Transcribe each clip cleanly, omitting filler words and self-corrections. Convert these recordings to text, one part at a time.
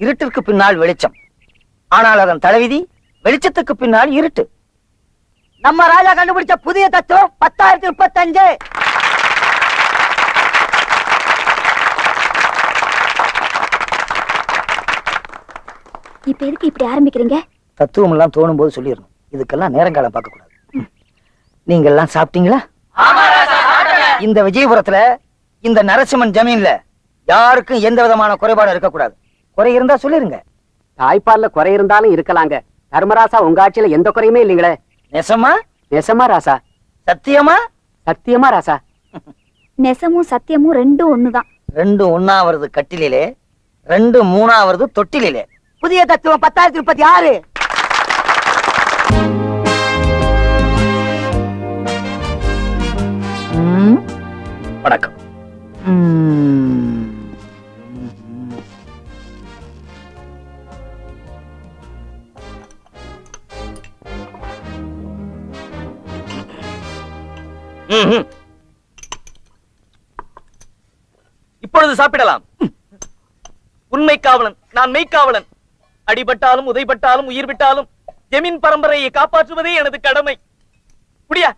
இருட்டிற்கு பின்னால் வெளிச்சம். ஆனால் அதன் தலைவிதி வெளிச்சத்துக்கு பின்னால் இருட்டு. நம்ம ராஜா கண்டுபிடிச்ச புதிய தத்துவம் 10,035. இப்ப எதுக்கு இப்படி ஆரம்பிக்கிறீங்க? தத்துவம் எல்லாம் தோணும் போது சொல்லிடணும். இதுக்கெல்லாம் நேரங்காலம் பார்க்க கூடாது. நீங்க எல்லாம் சாப்பிட்டீங்களா? இந்த விஜயபுரத்துல இந்த நரசிம்மன் ஜமீன்ல யாருக்கும் எந்த விதமான குறைபாடும் இருக்கக்கூடாது. குறை இருந்தா சொல்லிருங்க. தாய்ப்பால்ல குறை இருந்தாலும் இருக்கலாங்க. தர்மராசா உங்க ஆட்சியில எந்த குறையுமே இல்லைங்களே. நெசமா? நெசமா ராசா? சத்தியமா? சத்தியமா ராசா? நெசமும் சத்தியமும் ரெண்டும் ஒண்ணுதான். ரெண்டும் ஒண்ணாவது கட்டிலே, ரெண்டு மூணாவது தொட்டிலே. புதிய தத்துவம் 10,036. வணக்கம். இப்பொழுது சாப்பிடலாம். உண்மை காவலன் நான், மெய்க்காவலன். அடிபட்டாலும் உதைபட்டாலும் உயிர் விட்டாலும் ஜமீன் பரம்பரையை காப்பாற்றுவதே எனது கடமை. குடியா?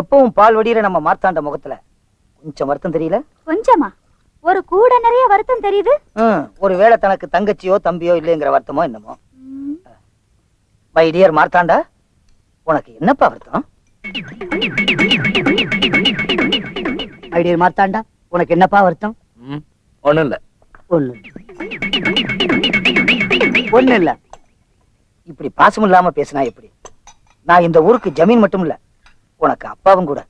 எப்பவும் பால் வடிகிற நம்ம மார்த்தாண்ட முகத்துல கொஞ்சம் வருத்தம் தெரியல? கொஞ்சமா? ஒரு கூட நிறைய வருத்தம் தெரியுது. ஒருவேளை தனக்கு தங்கச்சியோ தம்பியோ இல்லைங்கிற வருத்தமோ என்னமோ. மை டியர் மார்த்தாண்டா, உனக்கு என்னப்பா வருத்தம்? மை டியர் மார்த்தாண்டா, உனக்கு என்னப்பா வருத்தம்? ஒண்ணும் இல்ல. ஒண்ணு இல்ல. இப்படி பாசம் இல்லாம பேசினா எப்படி? நான் இந்த ஊருக்கு ஜமீன் மட்டும் இல்ல, உனக்கு அப்பாவும் கூட.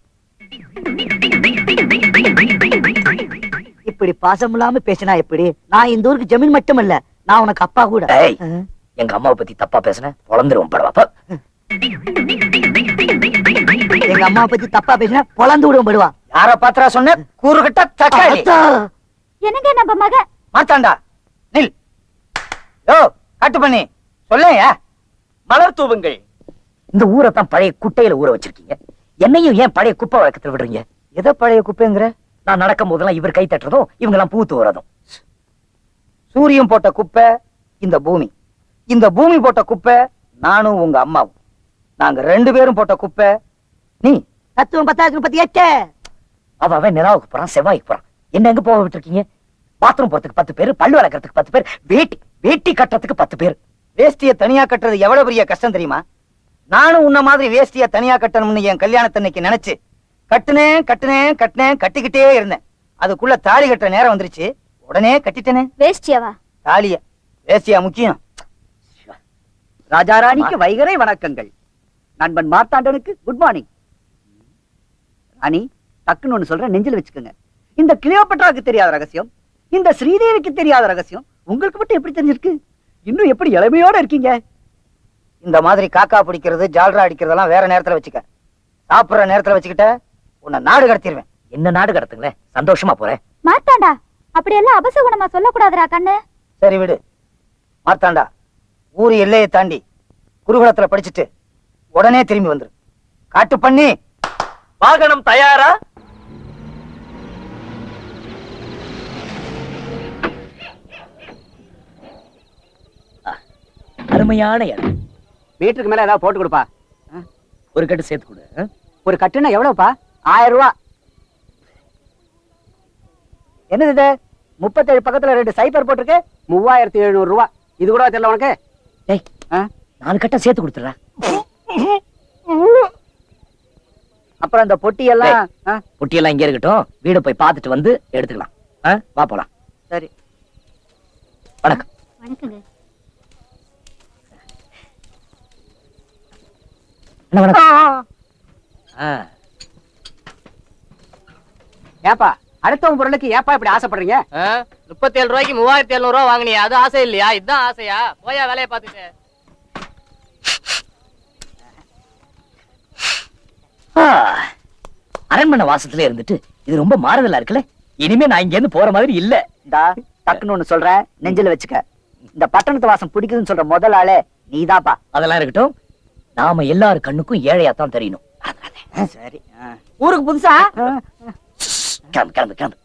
இப்படி பாசம் இல்லாம பேசினா எப்படி? நான் இந்த ஊருக்கு ஜமீன் மட்டும் இல்ல, நான் உனக்கு அப்பா கூட. எங்க அம்மாவை பத்தி தப்பா பேசுன பொழந்துருவோம் படுவா. எங்க அம்மா பத்தி தப்பா பேசினா பொழந்து விடுவோம் படுவா. யார பாத்திரா சொன்ன? கூறுகட்ட தக்காளி. என்னங்க நம்ம மக மார்த்தாண்டா நில். யோ கட்டு பண்ணி சொல்லையா? மலர் தூவுங்கள். இந்த ஊரை தான் பழைய குட்டையில ஊற வச்சிருக்கீங்க. என்னையும் ஏன் பழைய குப்பை வழக்கத்தில் விடுறீங்க? எதை பழைய குப்பைங்கிற? நான் நடக்கும் போதெல்லாம் இவர் கை தட்டுறதும் இவங்க எல்லாம் பூத்து வரதும். சூரியன் போட்ட குப்பை இந்த பூமி, இந்த பூமி போட்ட குப்பை நானும் உங்க அம்மாவும். நாங்க ரெண்டு பேரும் போட்ட குப்பை நீ. தத்துவம் 10,038. அவன் நிலாவுக்கு போறான், செவ்வாய்க்கு போறான். என்ன எங்க போக விட்டுருக்கீங்க? பாத்ரூம் போறதுக்கு 10 பேர், பல்லு வளர்க்கறதுக்கு 10 பேர், வேட்டி கட்டுறதுக்கு 10 பேர். வேஷ்டிய தனியா கட்டுறது எவ்வளவு பெரிய கஷ்டம் தெரியுமா? நானும் உன்ன மாதிரி வேஷ்டிய தனியா கட்டணும்னு என் கல்யாணத்தன்னைக்கு நினைச்சு கட்டிக்கிட்டே இருந்தேன். அதுக்குள்ள தாலி கட்டுற நேரம் வந்துருச்சு, உடனே கட்டிட்டேனே. வேஷ்டியாவா? தாலிய. வேஷ்டியா முக்கியம். ராஜாராணிக்கு வைகரை வணக்கங்கள். நண்பன் மார்த்தாண்டனுக்கு குட் மார்னிங். ராணி, டக்குன்னு ஒண்ணு சொல்ற, நெஞ்சில் வச்சுக்கோங்க. இந்த கிளியோபட்ராவுக்கு தெரியாத ரகசியம், இந்த ஸ்ரீதேவிக்கு தெரியாத ரகசியம் உங்களுக்கு மட்டும் எப்படி தெரிஞ்சிருக்கு? இன்னும் எப்படி இளமையோட இருக்கீங்க? இந்த மாதிரி காக்கா பிடிக்கிறது, ஜால்ரா அடிக்கிறதெல்லாம் வேற நேரத்துல வச்சுக்க. சாப்பிடுற நேரத்துல வச்சுக்கிட்ட உன்னை நாடு கடத்திடுவேன். என்ன நாடு கடத்துங்களேன், சந்தோஷமா போறேன். மார்த்தாண்டா, அப்படி எல்லாம் அபசகுணமா சொல்லக்கூடாதுடா கண்ணு. சரி விடு மார்த்தாண்டா. ஊரு எல்லையை தாண்டி குருகுலத்துல படிச்சுட்டு உடனே திரும்பி வந்துரு. காட்டு பண்ணி. வாகனம் தயாரா? அருமையான இடம். வீட்டுக்கு மேல ஏதாவது போட்டு கொடுப்பா. ஒரு கட்டு சேர்த்து கொடு. ஒரு கட்டுனா எவ்வளவுப்பா? 1000 ரூபாய். என்னது இது? 37 பக்கத்துல 2 சைபர் போட்டிருக்கு. 3700 ரூபாய். இது கூட தெரியல உனக்கு? டேய், 4 கட்டை சேர்த்து கொடுத்துறேன். அப்புறம் அந்த பொட்டியெல்லாம் பொட்டியெல்லாம் இங்க இருக்கட்டும், வீடு போய் பார்த்துட்டு வந்து எடுத்துக்கலாம். வா போலாம். சரி. வணக்கம். வணக்கங்க. ஏப்பா, அடுத்தவங்க பொருளுக்கு ஏப்பா இப்படி ஆசைப்படுறீங்க? 37 ரூபாய்க்கு 3700 ரூபாய் வாங்கினியா? அது ஆசை இல்லையா? இதுதான் ஆசையா? போயா வேலையை பார்த்துட்டு. அரண்மனை வாசத்துல இருந்துட்டு இது ரொம்ப மாறுதலா இருக்குல்ல. இனிமே நான் இங்க இருந்து போற மாதிரி இல்ல. டக்குன்னு ஒண்ணு சொல்றேன், நெஞ்சில வச்சுக்க. இந்த பட்டணத்து வாசம் பிடிக்குதுன்னு சொல்ற முதல் ஆளே நீதாப்பா. அதெல்லாம் இருக்கட்டும், நாம எல்லாரும் கண்ணுக்கும் ஏழையாத்தான் தெரியணும். சரி. ஊருக்கு புதுசா? கிளம்பு கிளம்பு கிளம்பு.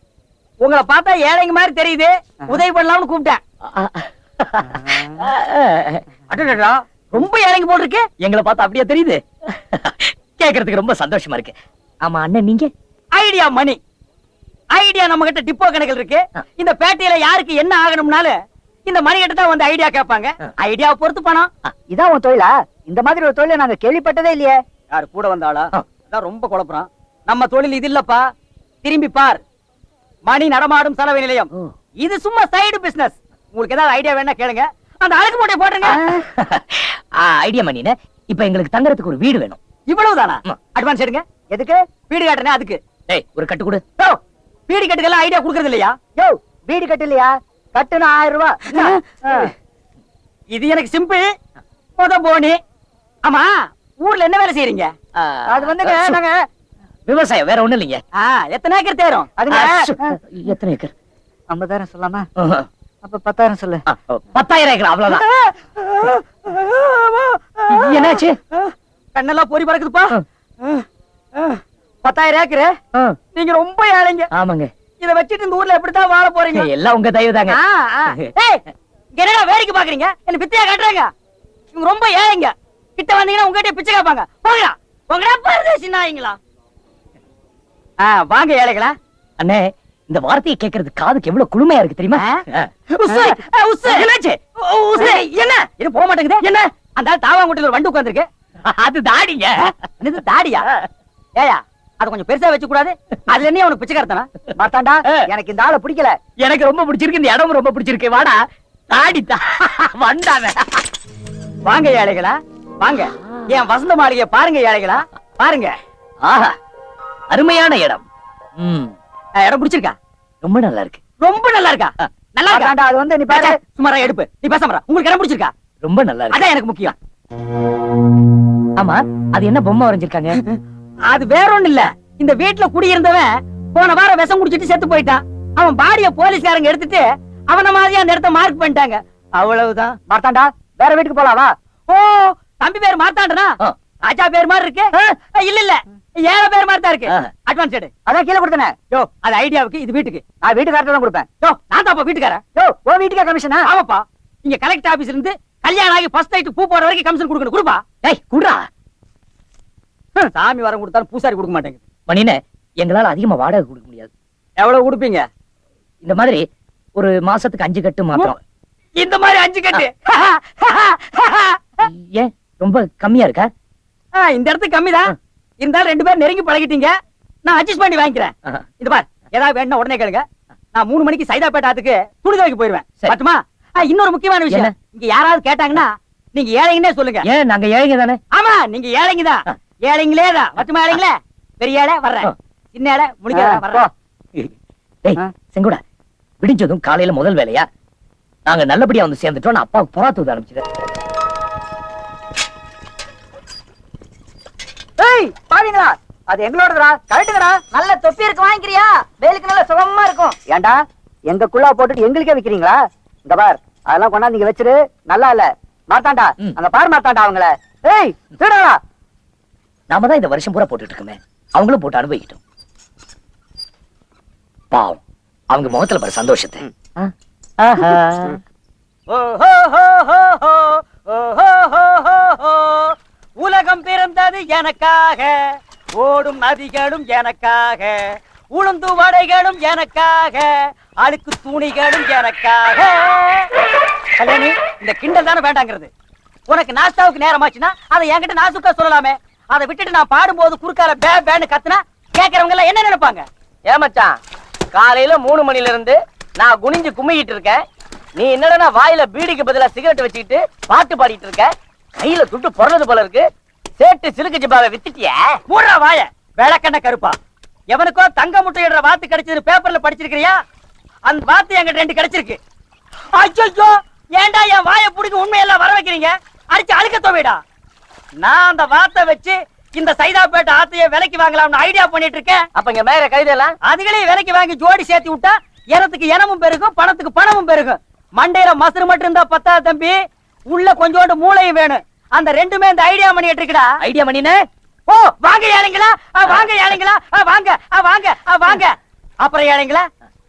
உங்களை பார்த்தா ஏழைங்க மாதிரி தெரியுது, உதவி பண்ணலாம்னு கூப்பிட்டேன். அடடா, ரொம்ப ஏழைங்க போல் இருக்கு. எங்களை பார்த்தா அப்படியே தெரியுது. கேக்குறதுக்கு ரொம்ப சந்தோஷமா இருக்கு. ஆமா அண்ணன், நீங்க? ஐடியா மணி. ஐடியா நம்ம கிட்ட டிப்போ கணக்கில் இருக்கு. இந்த பேட்டையில யாருக்கு என்ன ஆகணும்னாலும் இந்த மணி கிட்ட தான் வந்து ஐடியா கேட்பாங்க. ஐடியா பொறுத்து பணம். இதான் உன் தொழிலா? இந்த மாதிரி ஒரு தொழிலை நாங்க கேள்விப்பட்டதே இல்லையே. யாரு கூட வந்தாளா? அதான் ரொம்ப குழப்பறான். நம்ம தொழில் இது இல்லப்பா. திரும்பி பார், மணி நடமாடும் சலவை நிலையம். இது சும்மா சைடு பிசினஸ். உங்களுக்கு ஏதாவது ஐடியா வேணா கேளுங்க, அந்த அழகு மூட்டையை போட்டுருங்க. ஐடியா மணினே, இப்ப எங்களுக்கு தங்கறதுக்கு ஒரு வீடு வேணும். இவ்வளவுதானா? அட்வான்ஸ் எடுங்க. எதுக்கு? வீடு கட்டுறேன் அதுக்கு. டேய், ஒரு கட்டு கொடு. யோ, வீடு கட்டுக்கெல்லாம் ஐடியா கொடுக்கறது இல்லையா? யோ, வீடு கட்டு இல்லையா? கட்டுனா 1000 ரூபாய். இது எனக்கு சிம்பிள். போனி. ஆமா, ஊர்ல என்ன வேலை செய்யறீங்க? அது வந்துங்க நாங்க விவசாயம், வேற ஒண்ணும் இல்லைங்க. எத்தனை ஏக்கர் தேரும்? அதுங்க எத்தனை ஏக்கர்? 50,000 சொல்லாமா? அப்ப 10,000 சொல்லு. 10,000 ஏக்கர், அவ்வளவுதான். என்னாச்சு? கண்ணெல்லாம் பொறி பறக்குதுப்பா. 10,000 ஏக்கரு. நீங்க ரொம்ப ஏழைங்க. ஆமாங்க. இத வச்சிட்டு இந்த ஊர்ல எப்படித்தான் வாழ போறீங்க? எல்லாம் உங்க தயவு தாங்க. என்னடா வேடிக்கை பாக்குறீங்க? என்ன பிச்சையா காட்டுறாங்க? இவங்க ரொம்ப ஏழைங்க. கிட்ட வந்தீங்கன்னா உங்ககிட்ட பிச்சை கேட்பாங்க. போங்கடா, போங்கடா பரதேசி நாய்ங்களா. வாங்க ஏழைகளா. அண்ணே, இந்த வார்த்தையை கேட்கறது காதுக்கு எவ்வளவு குளுமையா இருக்கு தெரியுமா? என்னாச்சு? என்ன இது போக மாட்டேங்குது? என்ன அந்த தாவாங்குட்டில ஒரு வண்டு உட்கார்ந்திருக்கு? அது தாடிங்க. இது தாடியா? ஏயா, அது கொஞ்சம் பெருசா வச்சு கூடாது? அதுல என்ன உனக்கு பிச்சைக்காரத்தனா? மாத்தாண்டா, எனக்கு இந்த ஆளை பிடிக்கல. எனக்கு ரொம்ப பிடிச்சிருக்கு, இந்த இடம் ரொம்ப பிடிச்சிருக்கு. வாடா, தாடி வண்டாவ. வாங்க ஏழைகளா, வாங்க. என் வசந்த மாளிகையை பாருங்க ஏழைகளா, பாருங்க. ஆஹா, அருமையான இடம். இடம் பிடிச்சிருக்கா? ரொம்ப நல்லா இருக்கு. ரொம்ப நல்லா இருக்கா? நல்லா இருக்கா? அது வந்து நீ பாரு, சுமாரா எடுப்பு. நீ பேசாம. உங்களுக்கு இடம் பிடிச்சிருக்கா? ரொம்ப நல்லா இருக்கு. அதான் எனக்கு முக்கியம். ஆமா, அது என்ன பொம்மை வரைஞ்சிருக்காங்க? அது வேற ஒண்ணு இல்ல. இந்த வீட்டுல குடியிருந்தவன் போன வாரம் விஷம் குடிச்சிட்டு செத்து போயிட்டான். அவன் பாடிய போலீஸ்காரங்க எடுத்துட்டு அவன மாதிரியா அந்த இடத்த மார்க் பண்ணிட்டாங்க. அவ்வளவுதான். மார்த்தாண்டா, வேற வீட்டுக்கு போலாவா? ஓ, தம்பி பேர் மார்த்தாண்டனா? ராஜா பேர் மாதிரி இருக்கு. இல்ல இல்ல, ஏழை பேர் மாதிரி தான் இருக்கு. அட்வான்ஸ் எடு. அதான் கீழே கொடுத்தனே. யோ, அது ஐடியாவுக்கு, இது வீட்டுக்கு. நான் வீட்டுக்காரட்ட தான் கொடுப்பேன். யோ, நான் தான்ப்பா வீட்டுக்காரன். யோ, ஓ வீட்டுக்கார கமிஷனா? ஆமாப்பா. இங்க கலெக்டர் ஆபீஸ்ல இருந்து கல்யாணம் ஆகி ஃபர்ஸ்ட் நைட் பூ போற வரைக்கும் கமிஷன் கொடுக்கணும். கொடுப்பா. டேய், குடுறா. சாமி வரம் கொடுத்தாலும் பூசாரி கொடுக்க மாட்டேங்குது. மணினே, எங்களால அதிகமா வாடகை கொடுக்க முடியாது. எவ்வளவு கொடுப்பீங்க? இந்த மாதிரி ஒரு மாசத்துக்கு 5 கட்டு மாத்திரம். இந்த மாதிரி 5 கட்டு? ஏன் ரொம்ப கம்மியா இருக்கா? இந்த இடத்துக்கு கம்மிதான். இருந்தாலும் 2 பேரும் நெருங்கி பழகிட்டீங்க. நான் அட்ஜஸ்ட் பண்ணி வாங்கிக்கிறேன். இது பார், ஏதாவது வேணும்னா உடனே கேளுங்க. நான் 3 மணிக்கு சைதாப்பேட்டை ஆத்துக்கு துணி துவைக்க போயிருவேன். பட்டுமா? இன்னொரு முக்கியமான விஷயம், இங்க யாராவது கேட்டாங்கன்னா நீங்க ஏழைங்கன்னே சொல்லுங்க. ஏன், நாங்க ஏழைங்க தானே? ஆமா, நீங்க ஏழைங்க தான். ஏழைங்களே தான். பட்டுமா ஏழைங்களே? பெரிய ஏழை வர்றேன், சின்ன ஏழை முடிக்க வர்றேன். டேய் செங்குடா, விடிஞ்சதும் காலையில முதல் வேலையா நாங்க நல்லபடியா வந்து சேர்ந்துட்டோம். நான் அப்பாவுக்கு புறாத்து ஆரம்பிச்சிட்டேன். பாருங்களா, அது எங்களோடதுடா. கரெக்டுங்கடா. நல்ல தொப்பி இருக்கு, வாங்கிக்கிறியா? வேலுக்கு நல்ல சுகமா இருக்கும். ஏண்டா, எங்க குள்ளா போட்டுட்டு எங்களுக்கே விக்கிறீங்களா? இந்த பார், அதெல்லாம் கொண்டாந்து நீங்க வச்சிரு. நல்லா இல்ல. மாத்தாண்டா, அங்க பாரு மாத்தாண்டா அவங்கள. ஏய், திருடா. நாம தான் இந்த வருஷம் பூரா போட்டுட்டு இருக்கோமே, அவங்களும் போட்டு அனுபவிக்கிட்டோம். பாவம், அவங்க முகத்துல பாரு சந்தோஷத்தை. உலகம் பிறந்தது எனக்காக, ஓடும் நதிகளும் எனக்காக, உளுந்து வடைகளும் எனக்காக, அழுக்கு துணிகளும் எனக்காக. கல்யாணி, இந்த கிண்டல் தானே வேண்டாங்கிறது. உனக்கு நாஸ்தாவுக்கு நேரமாச்சுன்னா அதை என்கிட்ட நாசுக்கா சொல்லலாமே. அதை விட்டுட்டு நான் பாடும்போது குறுக்கால பே பேன்னு கத்துனா கேட்கறவங்க எல்லாம் என்ன நினைப்பாங்க? ஏமாச்சான், காலையில 3 மணில இருந்து நான் குனிஞ்சு கும்மிக்கிட்டு இருக்கேன். நீ என்னடா வாயில பீடிக்கு பதிலா சிகரெட் வச்சுக்கிட்டு பாட்டு பாடிட்டு இருக்க. கையில துட்டு பொறது போல இருக்கு. சேட்டு சிலுக்கு ஜிப்பாவை வித்துட்டிய. மூடுறா வாய, விளக்கண்ண கருப்பா. எவனுக்கோ தங்க முட்டையிடுற வாத்து கிடைச்சது பேப்பர்ல படிச்சிருக்கிறியா? அந்த வாத்து என்கிட்ட 2 கிடைச்சிருக்கு. ஐயோ, ஏன்டா என் வாயை பிடிக்க உண்மையெல்லாம் வர வைக்கிறீங்க? அடிச்சு அழுக்க தோவிடா. நான் அந்த வாத்தை வச்சு இந்த சைதாப்பேட்டை ஆத்தைய விலைக்கு வாங்கலாம்னு ஐடியா பண்ணிட்டு இருக்கேன். அப்ப இங்க மேல கைதெல்லாம் அதுகளே விலைக்கு வாங்கி ஜோடி சேர்த்து விட்டா எனத்துக்கு இனமும் பெருகும், பணத்துக்கு பணமும் பெருகும். மண்டையில மசுறு மட்டும் இருந்தா பத்தாது தம்பி, உள்ள கொஞ்சோண்டு மூளையும் வேணும். அந்த 2மே இந்த ஐடியா பண்ணிட்டு இருக்குடா. ஐடியா மணினே. ஓ, வாங்க ஏழைங்களா, வாங்க ஏழைங்களா, வாங்க வாங்க வாங்க. அப்புறம் ஏழைங்களா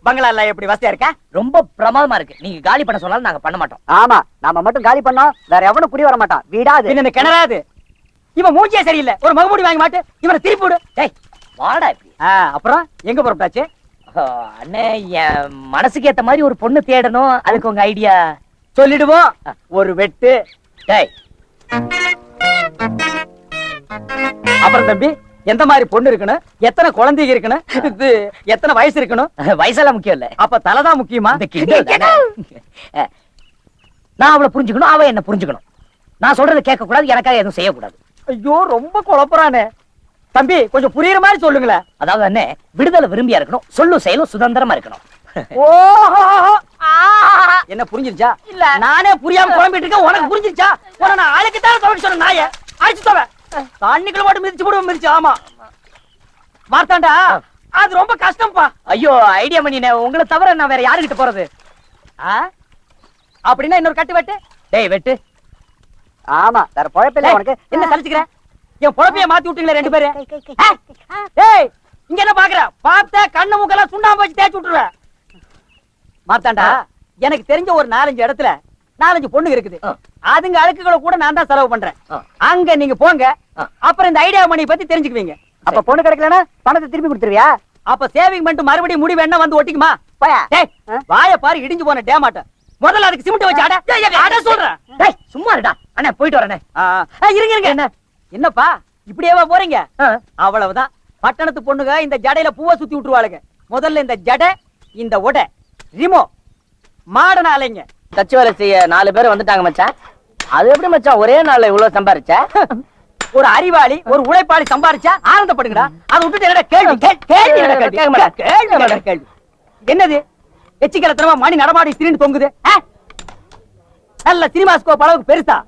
பங்களா எல்லாம் எப்படி வசதியா இருக்கா? ரொம்ப பிரமாதமா இருக்கு. நீங்க காலி பண்ண சொன்னாலும் நாங்க பண்ண மாட்டோம். ஆமா, நாம மட்டும் காலி பண்ணோம், வேற எவனும் குடி வர மாட்டான். வீடாது இந்த கிணறாது. இவன் மூஞ்சியே சரியில்லை. ஒரு மகமூடி வாங்கி மாட்டு, இவனை திருப்பி விடு. டேய் வாடா இப்படி. அப்புறம் எங்க புறப்பட்டாச்சு? அண்ணே, என் மனசுக்கு ஏத்த மாதிரி ஒரு பொண்ணு தேடணும். அதுக்கு உங்க ஐடியா சொல்லிடுவோம். ஒரு வெட்டு. டேய் அப்புறம் தம்பி, எந்த மாதிரி பொண்ணு இருக்கணும், எத்தனை குழந்தைங்க இருக்கணும், இது எத்தனை வயசு இருக்கணும்? வயசெல்லாம் முக்கியம் இல்ல. அப்ப தலைதான் முக்கியமா? நான் அவளை புரிஞ்சுக்கணும், அவ என்ன புரிஞ்சுக்கணும். நான் சொல்றதை கேட்க கூடாது, எனக்காக எதுவும் செய்யக்கூடாது. ஐயோ ரொம்ப குழப்பறானே. தம்பி கொஞ்சம் புரியுற மாதிரி சொல்லுங்களேன். அதாவது என்ன, விடுதலை விரும்பியா இருக்கணும், சொல்லும் செயலும் சுதந்திரமா இருக்கணும். என்ன புரிஞ்சிருச்சா? இல்ல நானே புரியாம குழம்பிட்டு இருக்கேன். உனக்கு புரிஞ்சிருச்சா? நான் ஆளுக்கு தான் சொல்ல சொன்ன நாய அடிச்சு தோவ தண்ணிக்குள்ள மட்டும் மிதிச்சு போடுவோம். மிதிச்சு ஆமா மார்த்தாண்டா, அது ரொம்ப கஷ்டம்ப்பா. ஐயோ ஐடியா பண்ணினே, உங்களை தவிர நான் வேற யாருகிட்ட போறது? அப்படின்னா இன்னொரு கட்டு வெட்டு. டேய் வெட்டு. ஆமா, வேற பொழப்பில்ல உனக்கு. என்ன சலிச்சுக்கிற? என் பொழப்பைய மாத்தி விட்டீங்களே ரெண்டு பேரு. டேய் இங்க என்ன பாக்குற? பார்த்த கண்ணு மூக்கெல்லாம் சுண்ணாம்பு வச்சு தேய்ச்சி விட்டுருவேன். மார்த்தாண்டா, எனக்கு தெரிஞ்ச ஒரு 4-5 இடத்துல 4-5 பொண்ணு இருக்குது. அதுங்க அழுக்குகளை கூட நான் தான் செலவு பண்றேன். அங்க நீங்க போங்க, அப்புறம் இந்த ஐடியா மணி பத்தி தெரிஞ்சுக்குவீங்க. அப்ப பொண்ணு கிடைக்கலன்னா பணத்தை திருப்பி கொடுத்துருவியா? அப்ப சேவிங் பண்ணிட்டு மறுபடியும் முடி வேணா வந்து ஒட்டிக்குமா? வாய பாரு, இடிஞ்சு போன டேமாட்ட. முதல்ல அதுக்கு சிமெண்ட் வச்சு அட சொல்றேன். டேய் சும்மா இருடா. அண்ணா போயிட்டு வரேனே. இருங்க இருங்க. என்ன என்னப்பா இப்படியேவா போறீங்க? அவ்வளவுதான். பட்டணத்து பொண்ணுங்க இந்த ஜடையில பூவை சுத்தி விட்டுருவாளுங்க. முதல்ல இந்த ஜடை, இந்த உடை, ரிமோ மாடன அலைங்க. தச்சு வேலை செய்ய 4 பேர் வந்துட்டாங்க மச்சான். அது எப்படி மச்சான் ஒரே நாள்ல இவ்வளவு சம்பாரிச்ச? ஒரு அறிவாளி, ஒரு உழைப்பாளி சம்பாரிச்சா ஆனந்தப்படுங்கடா. அதை விட்டுட்டு என்னடா கேள்வி? கேள்வி என்னது? எச்சிக்கலத்தனமா மணி நடமாடி திரின்னு தொங்குது. நல்ல சினிமா ஸ்கோப் அளவுக்கு பெருசா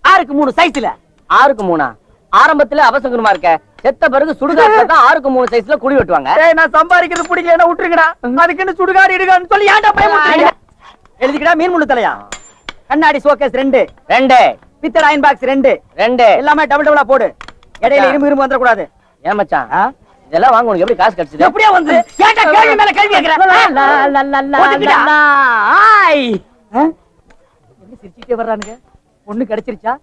6க்கு 3 சைஸ்ல. 6க்கு 3 ஆரம்பத்துல அவசகுணமா இருக்க, செத்த பிறகு சுடுகாட்டுல தான் 6க்கு 3 சைஸ்ல குழி வெட்டுவாங்க. நான் சம்பாதிக்கிறது பிடிக்கல, விட்டுருங்கடா. அதுக்குன்னு சுடுகாடு இடுகான்னு சொல்லி ஏன்டா பயமுறுத்துறீங்க? எழுதிக்கடா. மீன் முள்ளு தலையா, கண்ணாடி ஷோகேஸ் 2 பித்தளை அயன் பாக்ஸ் 2 எல்லாமே டபுளா போடு. இடையில இரும்பு வந்துட கூடாது. ஏன் மச்சான் இதெல்லாம் வாங்க உனக்கு எப்படி காசு கிடைச்சது? எப்படியா வந்து ஏன்டா கேள்வி மேல கேள்வி கேக்குற? என்ன சிரிச்சிட்டே வர்றானுங்க? பொண்ணு கிடைச்சிருச்சா?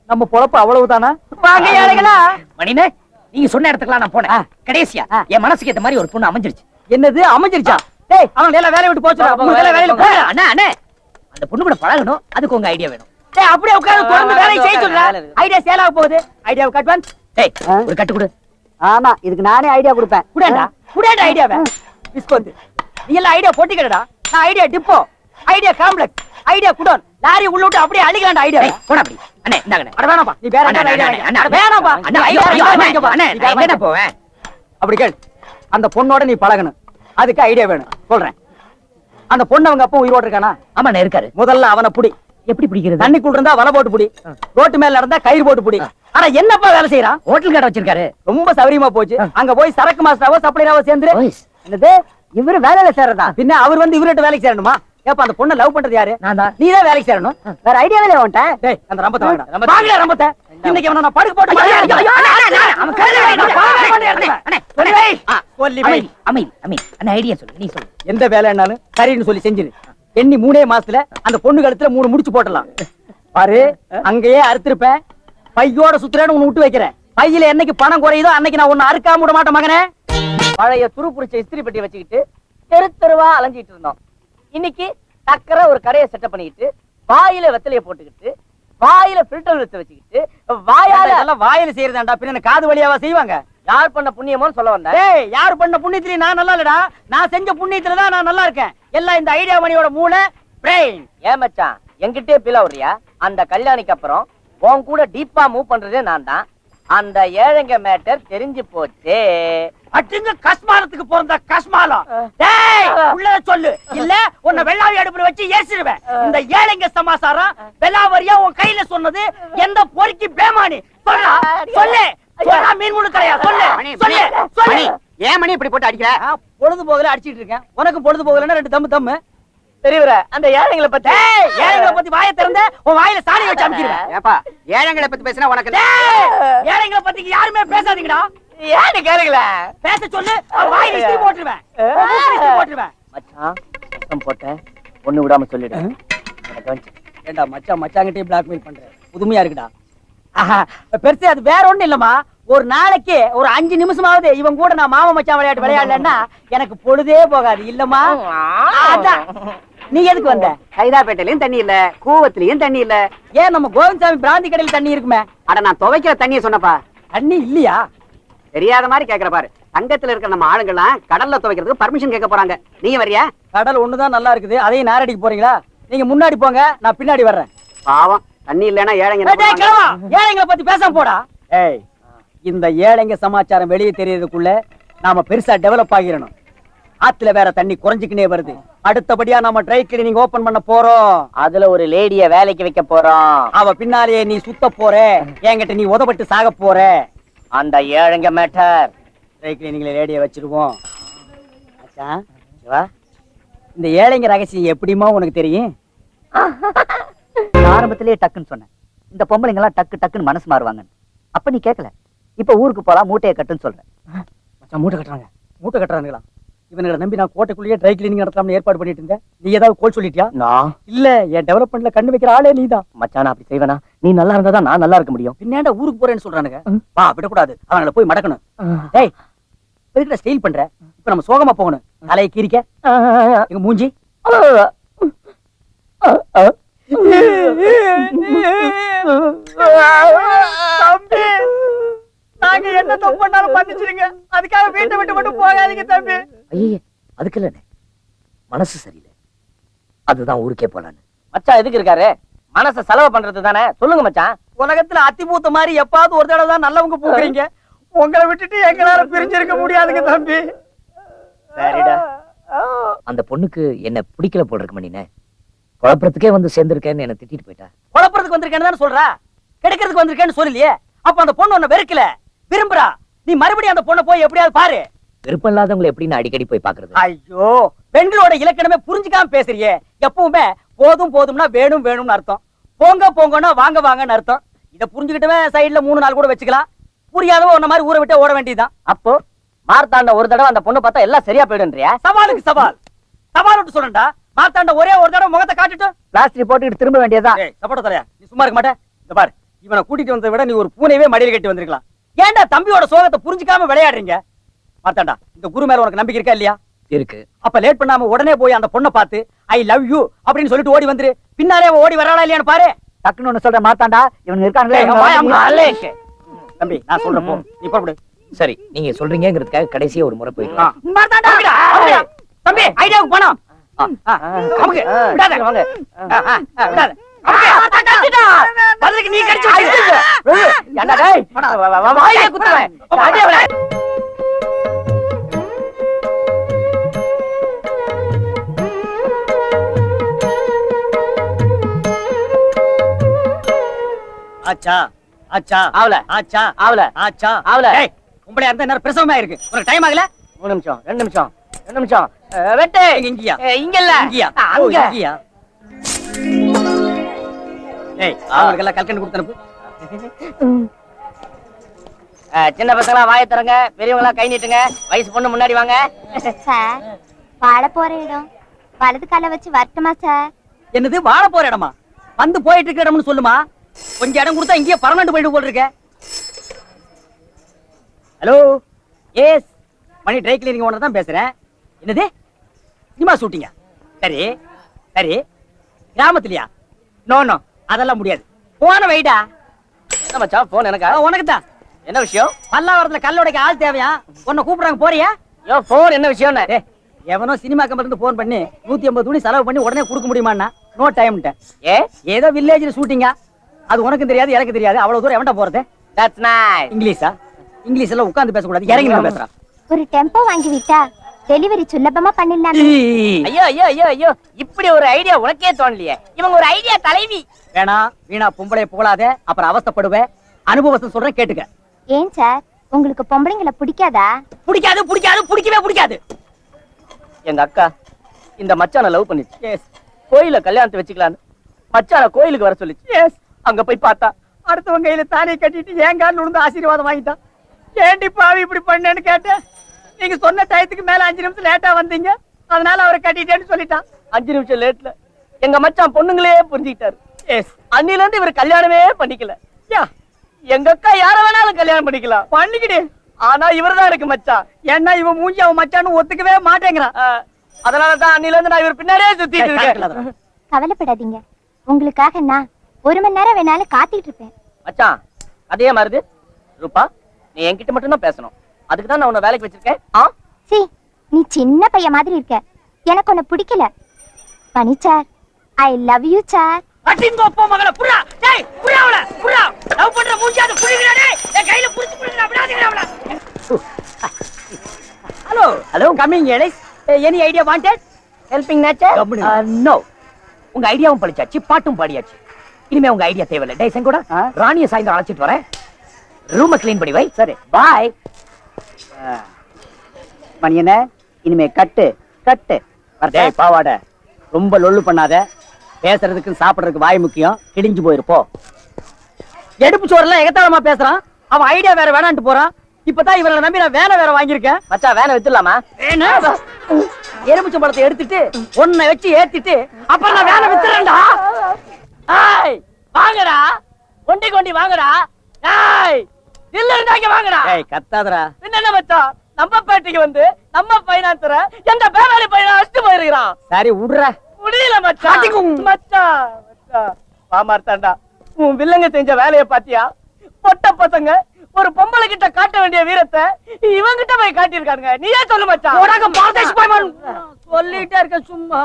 நம்ம பொழப்பு அவ்வளவுதானா? வாங்க ஏழைகளா. மணினே, நீங்க சொன்ன இடத்துக்குலாம் நான் போனேன். கடைசியா என் மனசுக்கு ஏத்த மாதிரி ஒரு பொண்ணு அமைஞ்சிருச்சு. என்னது அமைஞ்சிருச்சா? டேய் அவங்க எல்லாம் வேலைய விட்டு போச்சு. வேலையில போ. அண்ணா அண்ணே, அந்த பொண்ணு கூட பழகணும், அதுக்கு உங்க ஐடியா வேணும். டேய் அப்படியே உட்கார்ந்து தொடர்ந்து வேலையை செய்ய சொல்றா. ஐடியா சேல் ஆக போகுது. ஐடியாவை கட்வான். டேய் ஒரு கட்டு கொடு. ஆமா, இதுக்கு நானே ஐடியா கொடுப்பேன். குடேடா குடேடா ஐடியாவை. பிஸ்கோத் நீ எல்லாம் ஐடியா போட்டிக்கடா. நான் idea depot, idea complex, idea godown, lorry உள்ள விட்டு அப்படியே அழிக்கலாம்டா ஐடியா. போடா அப்படி. அண்ணே இந்தாங்கண்ணே. அட வேணாம்ப்பா, நீ வேற என்ன ஐடியா? அண்ணா வேணாம்ப்பா. அண்ணா ஐயோ அண்ணே நான் எங்க போவேன்? அப்படி கேள். அந்த பொண்ணோட நீ பழகணும், அதுக்கு ஐடியா வேணும். சொல்றேன். அந்த பொண்ணு அவங்க அப்பா உயிரோட இருக்கானா? ஆமா இருக்காரு. முதல்ல அவனை புடி. எப்படி பிடிக்கிறது? தண்ணிக்குள்ள இருந்தா வலை போட்டு புடி, ரோட்டு மேல இருந்தா கயிறு போட்டு புடி. ஆனா என்னப்பா வேலை செய்யறான்? ஹோட்டல் கடை வச்சிருக்காரு. ரொம்ப சௌரியமா போச்சு. அங்க போய் சரக்கு மாஸ்டராவோ சப்ளையராவோ சேர்ந்து. என்னது இவரு வேலையில சேர்றதா? பின்ன அவர் வந்து இவர்கிட்ட வேலைக்கு சேரணுமா? ஏப்பா அந்த பொண்ணை லவ் பண்றது யாரு? நான் தான். நீ தான் வேலைக்கு சேரணும். வேற ஐடியாவே இல்ல உன்ட்ட. டேய் அந்த ரம்பத்தை வாங்கடா. வாங்கடா ரம்பத்தை. இன்னைக்கு அவன நான் படுக்க போட்டு அவன் ஐடியா சொல்லு. நீ சொல்லு. எந்த வேலைன்னாலும் சரின்னு சொல்லி செஞ்சிரு. எண்ணி 3 மாசத்துல அந்த பொண்ணு கழுத்துல 3 முடிச்சு போட்டலாம். பாரு அங்கேயே அறுத்திருப்பேன். பையோட சுத்துறேன்னு உன்னை விட்டு வைக்கிறேன். பையில என்னைக்கு பணம் குறையுதோ அன்னைக்கு நான் உன்னை அறுக்காம விட மாட்டேன் மகனே. பழைய துருப்புடிச்ச இஸ்திரி பெட்டி வச்சுக்கிட்டு தெரு தெருவா அலைஞ்சிட்டு இருந்தோம். இன்னைக்கு டக்கர ஒரு கடையை செட்டப் பண்ணிக்கிட்டு, வாயில வெத்தலைய போட்டுக்கிட்டு, வாயில ஃபில்டர் எடுத்து வச்சுக்கிட்டு, வாயில செய்யறதாண்டா. பின்ன காது வழியாவா செய்வாங்க? யார் பண்ண புண்ணியமோன்னு சொல்ல வந்தேன். ஏய் யார் பண்ண புண்ணியத்திலே நான் நல்லா இல்லடா. நான் செஞ்ச புண்ணியத்துல தான் நான் நல்லா இருக்கேன். எல்லாம் இந்த ஐடியா மணியோட மூளை பிரெயின். ஏன் மச்சான் என்கிட்டே பிளவுறியா? அந்த கல்யாணிக்கு அப்புறம் உன் கூட டீப்பா மூவ் பண்றதே நான் தான். அந்த ஏழைங்க மேட்டர் தெரிஞ்சு போச்சு. அட்டுங்க கஸ்மாலத்துக்கு பிறந்த கஸ்மாலம். டேய் உள்ளத சொல்லு, இல்ல உன்னை வெள்ளாவி அடுப்புல வச்சு ஏசிடுவேன். இந்த ஏழைங்க சமாசாரம் வெள்ளாவரியா உன் கையில சொன்னது எந்த பொறுக்கி பேமானி? சொல்றா சொல்லு. சொல்றா மீன் முழு கரையா சொல்லு. சொல்லு சொல்லு. ஏன் மணி இப்படி போட்டு அடிக்கிற? பொழுது போகல அடிச்சிட்டு இருக்கேன். உனக்கு பொழுது போகலன்னா 2 தம்மு தம்மு. தெரியவர அந்த ஏழைங்களை பத்தி. ஏழைங்களை பத்தி வாயை திறந்த உன் வாயில சாணி வச்சு அமுக்கிடுவேன். ஏப்பா ஏழைங்களை பத்தி பேசினா உனக்கு? ஏழைங்களை பத்தி யாருமே பேசாதீங்கடா. ஏன்னு கேளுங்கள பேச சொல்லு, வாயில இஸ்திரி போட்டுருவேன். போட்டுருவேன். மச்சான் சத்தம் போட்ட ஒண்ணு விடாம சொல்லிடு. எனக்கு வந்து ஏண்டா மச்சான் மச்சாங்கிட்டே பிளாக்மெயில் பண்ற? புதுமையா இருக்குடா. ஆஹா, பெருசு அது வேற ஒண்ணும் இல்லம்மா. ஒரு நாளைக்கு ஒரு 5 நிமிஷமாவது இவன் கூட நான் மாமா மச்சான் விளையாட்டு விளையாடலன்னா எனக்கு பொழுதே போகாது இல்லம்மா. அதான். நீ எதுக்கு வந்த? சைதாப்பேட்டையிலயும் தண்ணி இல்ல, கூவத்திலயும் தண்ணி இல்ல. ஏன் நம்ம கோவிந்தசாமி பிராந்தி கடையில் தண்ணி இருக்குமே? அட நான் துவைக்கிற தண்ணிய சொன்னப்பா. தண்ணி இல்லையா? தெரியாத மாதிரி கேக்குற பாரு. தங்கத்துல இருக்கிற நம்ம ஆளுங்கெல்லாம் கடல்ல துவைக்கிறதுக்கு பர்மிஷன் கேட்க போறாங்க. நீங்க வரியா? கடல் ஒண்ணுதான் நல்லா இருக்குது, அதையும் நேரடிக்கு போறீங்களா? நீங்க முன்னாடி போங்க, நான் பின்னாடி வர்றேன். பாவம், தண்ணி இல்லைன்னா ஏழைங்க என்ன ஏய், டேய், பண்ணுவாங்க? கிழவா, ஏழைங்களை பத்தி பேசாம போடா. ஏய், இந்த ஏழைங்க சமாச்சாரம் வெளியே தெரியறதுக்குள்ள நாம பெருசா டெவலப் ஆகிரணும். ஆத்துல வேற தண்ணி குறைஞ்சுக்கினே வருது. அடுத்தபடியா நாம ட்ரை கிளீனிங் ஓபன் பண்ண போறோம். அதுல ஒரு லேடிய வேலைக்கு வைக்க போறோம். அவ பின்னாலேயே நீ சுத்த போற, என்கிட்ட நீ உதப்பட்டு சாக போற. அந்த ஏழைங்க மேட்டர். ட்ரை கிளீனிங்ல லேடிய வச்சிருவோம். மச்சான், சிவா, இந்த ஏழைங்க ரகசியம் எப்படிமா உனக்கு தெரியும்? நான் ஆரம்பத்திலேயே டக்குன்னு சொன்னேன், இந்த பொம்பளைங்க எல்லாம் டக்கு டக்குன்னு மனசு மாறுவாங்க. அப்ப நீ கேட்கல. இப்ப ஊருக்கு போலாம், மூட்டையை கட்டுன்னு சொல்றேன். மச்சான், மூட்டை கட்டுறாங்க. மூட்டை கட்டுறானுங்களா? இவனுங்களை நம்பி நான் கோட்டைக்குள்ளேயே ட்ரை கிளீனிங் நடத்தலாம்னு ஏற்பாடு பண்ணிட்டு இருந்தேன். நீ ஏதாவது கோல் சொல்லிட்டியா? நான் இல்ல, என் டெவலப்மெண்ட்ல கண்ணு வைக்கிற ஆளே நீதான். மச்சான் அப்படி செய்வேனா? நீ நல்லா இருந்தா தான் நான் நல்லா இருக்க முடியும். பின்னாண்ட ஊருக்கு போறேன்னு சொல்றானுங்க. வா, விடக்கூடாது, அவங்கள போய் மடக்கணும். டேய், எதுக்குடா ஸ்டைல் பண்ற? இப்ப நம்ம சோகமா போகணும். தலையை கீரிக்க எங்க மூஞ்சி. தம்பி, நாங்க என்ன தப்பு பண்ணாலும் மன்னிச்சிருங்க. அதுக்காக வீட்டை விட்டு மட்டும் போகாதீங்க தம்பி. ஐயே, அதுக்கு இல்லண்ணே, மனசு சரியில்லை, அதுதான் ஊருக்கே போலான்னு. மச்சான் எதுக்கு இருக்காரு? மனச செலவு பண்றது தானே. சொல்லுங்க மச்சான். உலகத்துல அத்தி பூத்த மாதிரி எப்பாவது ஒரு தடவை தான் நல்லவங்க பூக்குறீங்க. உங்களை விட்டுட்டு எங்களால பிரிஞ்சிருக்க முடியாதுங்க தம்பி. சரிடா. அந்த பொண்ணுக்கு என்ன பிடிக்கல போல் இருக்கு மணினே. குழப்பறதுக்கே வந்து சேர்ந்திருக்கேன்னு என்ன திட்டிட்டு போயிட்டா. குழப்பறதுக்கு வந்திருக்கேன்னு தானே சொல்றா, கெடுக்கிறதுக்கு வந்திருக்கேன்னு சொல்லலையே. அப்ப அந்த பொண்ணு உன்னை வெறுக்கல, விரும்புறா. நீ மறுபடியும் அந்த பொண்ணை போய் எப்படியாவது பாரு. விருப்பம் இல்லாதவங்களை எப்படி நான் அடிக்கடி போய் பாக்குறது? ஐயோ, பெண்களோட இலக்கணமே புரிஞ்சுக்காம பேசுறியே. எப்பவுமே போதும் போதும்னா வேணும் வேணும்னு அர்த்தம், போங்க போங்கன்னா வாங்க வாங்கன்னு அர்த்தம். இத புரிஞ்சுக்கிட்டவே சைடுல 3 நாள் கூட வச்சுக்கலாம். புரியாதவ உன்ன மாதிரி ஊரை விட்டு ஓட வேண்டியதுதான். அப்போ மார்த்தாண்ட ஒரு தடவை அந்த பொண்ணு பார்த்தா எல்லாம் சரியா போயிடுன்றியா? சவாலுக்கு சவால், சவால் விட்டு சொல்றேன்டா. மார்த்தாண்ட ஒரே ஒரு தடவை முகத்தை காட்டிட்டு பிளாஸ்டிக் போட்டுக்கிட்டு திரும்ப வேண்டியதுதான். சப்போட்ட தலையா, நீ சும்மா இருக்க மாட்டே. இந்த பாரு, இவனை கூட்டிட்டு வந்ததை விட நீ ஒரு பூனையவே மடியில் கட்டி வந்திருக்கலாம். ஏன்டா தம்பியோட சோகத்தை புரிஞ்சுக்காம விளையாடுறீங்க? மார்த்தாண்டா, இந்த குரு மேல உனக்கு நம்பிக்கை இருக்கா இல்லையா? இருக்கு. அப்ப லேட் பண்ணாம உடனே போய் அந்த பொண்ணை பார்த்து ஐ லவ் யூ அப்படின்னு சொல்லிட்டு ஓடி வந்துரு. பின்னாலே அவ ஓடி வராளா இல்லையான்னு பாரு. டக்குன்னு ஒண்ணு சொல்ற மாத்தாண்டா, இவனுங்க இருக்காங்களே. தம்பி, நான் சொல்றேன் போ, நீ போடு. சரி, நீங்க சொல்றீங்கிறதுக்காக கடைசியா ஒரு முறை போயிட்டு தம்பி, ஐடியாவுக்கு போனோம். நமக்கு விடாத, வாங்க. விடாத. பதிலுக்கு நீ கடிச்சு ஏண்டா டேய், வாயிலே குத்துவேன். அடியே அவளை. ஆச்சா ஆச்சா ஆவல ஆச்சா ஆவல ஆச்சா ஆவல. ஏய், உம்பளை அந்த நேரம் பிரசவமா இருக்கு. உனக்கு டைம் ஆகல? 3 நிமிஷம் 2 நிமிஷம் 2 நிமிஷம். வெட்டு. இங்கயா? இங்க இல்ல. இங்கயா? அங்க. இங்கயா? ஏய், அவங்களுக்கு எல்லாம் கல்கண்டு கொடுத்து அனுப்பு. சின்ன பசங்களா வாயை திறங்க, பெரியவங்களா கை நீட்டுங்க. வயசு பொண்ணு முன்னாடி வாங்க. சார், வாழ போற இடம் வலது கால வச்சு வரட்டுமா சார்? என்னது வாழ போற இடமா? வந்து போயிட்டு இருக்க இடம்னு சொல்லுமா. கொஞ்சம் இடம் கொடுத்தா இங்கேயே பர்மனன்ட் போயிட்டு போல் இருக்க. ஹலோ, எஸ், மணி ட்ரை கிளீனிங் ஓனர் தான் பேசுறேன். என்னது சினிமா ஷூட்டிங்கா? சரி சரி, கிராமத்துலயா? நோ நோ, அதெல்லாம் முடியாது. போன வைடா. என்ன மச்சான் போன் எனக்கா? உனக்கு தான். என்ன விஷயம்? பல்லாவரத்துல கல்லோடைக்கு ஆள் தேவையா? உன்னை கூப்பிடுறாங்க, போறியா? யோ போன் என்ன விஷயம்? எவனோ சினிமா கம்பெனி இருந்து போன் பண்ணி 150 துணி செலவு பண்ணி உடனே கொடுக்க முடியுமான்னா நோ டைம்ட்டேன். ஏ ஏதோ வில்லேஜ்ல ஷூட்டிங்கா, அது உனக்கும் தெரியாது எனக்கு தெரியாது. அவ்வளவு தூரம் எவன்டா போறது? That's nice. இங்கிலீஷா? இங்கிலீஷ் எல்லாம் உட்கார்ந்து பேசக்கூடாது, இறங்கி நின்னு பேசுறா. ஒரு டெம்போ வாங்கி விட்டா டெலிவரி சுலபமா பண்ணிடலாம். ஐயோ ஐயோ ஐயோ ஐயோ, இப்படி ஒரு ஐடியா உனக்கே தோணலையே. இவங்க ஒரு ஐடியா தலைவி. வேணா வீணா பொம்பளை புகழாத, அப்புறம் அவஸ்தைப்படுவேன். அனுபவம் சொல்றேன் கேட்டுக்க. ஏன் சார், உங்களுக்கு பொம்பளைங்களை பிடிக்காதா? பிடிக்காது பிடிக்காது பிடிக்கவே பிடிக்காது. எங்க அக்கா இந்த மச்சான லவ் பண்ணிச்சு. எஸ். கோயில கல்யாணத்தை வச்சுக்கலான்னு மச்சான கோயிலுக்கு வர சொல்லிச்சு. எஸ். அங்க போய் பார்த்தா அடுத்தவங்க கையில தானே கட்டிட்டு ஏன் காலில் விழுந்து ஆசீர்வாதம் வாங்கிட்டான். ஏண்டி பாவி இப்படி பண்ணேன்னு கேட்டேன். நீங்க சொன்ன டயத்துக்கு மேல 5 நிமிஷம் லேட்டா வந்தீங்க, அதனால அவரை கட்டிட்டேன்னு சொல்லிட்டான். 5 நிமிஷம் லேட்ல எங்க மச்சான் பொண்ணுங்களே புரிஞ்சுக்கிட்டாரு. அன்னில இருந்து இவர் கல்யாணமே பண்ணிக்கல. யா, எங்க அக்கா யார வேணாலும் கல்யாணம் பண்ணிக்கலாம், பண்ணிக்கிடு. ஆனா இவர்தான் இருக்கு மச்சான். ஏன்னா இவன் மூஞ்சி அவன் மச்சான்னு ஒத்துக்கவே மாட்டேங்கிறான். அதனாலதான் அன்னில இருந்து நான் இவர் பின்னாடியே சுத்திட்டு இருக்கேன். கவலைப்படாதீங்க, உங்களுக்காக நான் 1 மணி நேரம் வேணாலும் காத்துட்டு இருப்பேன். மச்சான் அதே மாதிரி ரூபா, நீ என்கிட்ட மட்டும் தான் பேசணும். அதுக்கு தான் நான் உன்னை வேலைக்கு வச்சிருக்கேன். சி, நீ சின்ன பையன் மாதிரி இருக்க, எனக்கு உன்னை பிடிக்கல. பனி sir, I love you sir. அடிங்கோ போ மகள, புறா. டேய், புறா அவள, புறா. லவ் பண்ற மூஞ்சி அது புடிங்கடா. டேய், என் கையில புடிச்சு புடிங்கடா, விடாதீங்கடா அவள. Hello hello, coming Elise. Any idea wanted? Helping nature? No. உங்க ஐடியாவும் பழிச்சாச்சு, பாட்டும் பாடியாச்சு. இனிமே உங்க ஐடியா தேவையில்லை. டேய் செங்கோடா, ராணியை சாயந்தரம் அழைச்சிட்டு வரேன். ரூமை கிளீன் பண்ணி வை. சரி, பாய். மணியனே, இனிமே கட்டு கட்டு. டேய் பாவாட, ரொம்ப லொள்ளு பண்ணாத. பேசுறதுக்கு சாப்பிடுறதுக்கு வாய் முக்கியம். கிழிஞ்சு போயிருப்போ. எடுப்பு சோறுலாம் எகத்தாளமா பேசுறான். அவன் ஐடியா வேற வேணான்ட்டு போறான். இப்பதான் இவரை நம்பி நான் வேலை வேற வாங்கியிருக்கேன். மச்சான் வேலை வித்துலாமா? எலுமிச்சம் பழத்தை எடுத்துட்டு ஒன்ன வச்சு ஏத்திட்டு அப்புறம் நான் வேலை வித்துறேன்டா. ஏய் வாங்கடா, கொண்டி கொண்டி வாங்கடா. ஏய் இல்ல இருந்தாங்க வாங்கடா. ஏய் கத்தாதடா. என்ன மச்சான், நம்ம பேட்டைக்கு வந்து நம்ம பைனான்சர எந்த பேவாலி பையனா அடிச்சு போயிருக்கான். சரி விடுற. முடியல மச்சான். மச்சான் மச்சான் பாமார்த்தாண்டா, உன் வில்லங்க செஞ்ச வேலையை பாத்தியா? பொட்ட பசங்க ஒரு பொம்பளை கிட்ட காட்ட வேண்டிய வீரத்தை இவங்கிட்ட போய் காட்டியிருக்காங்க. நீயே சொல்லு மச்சான். சொல்லிட்டே இருக்க சும்மா.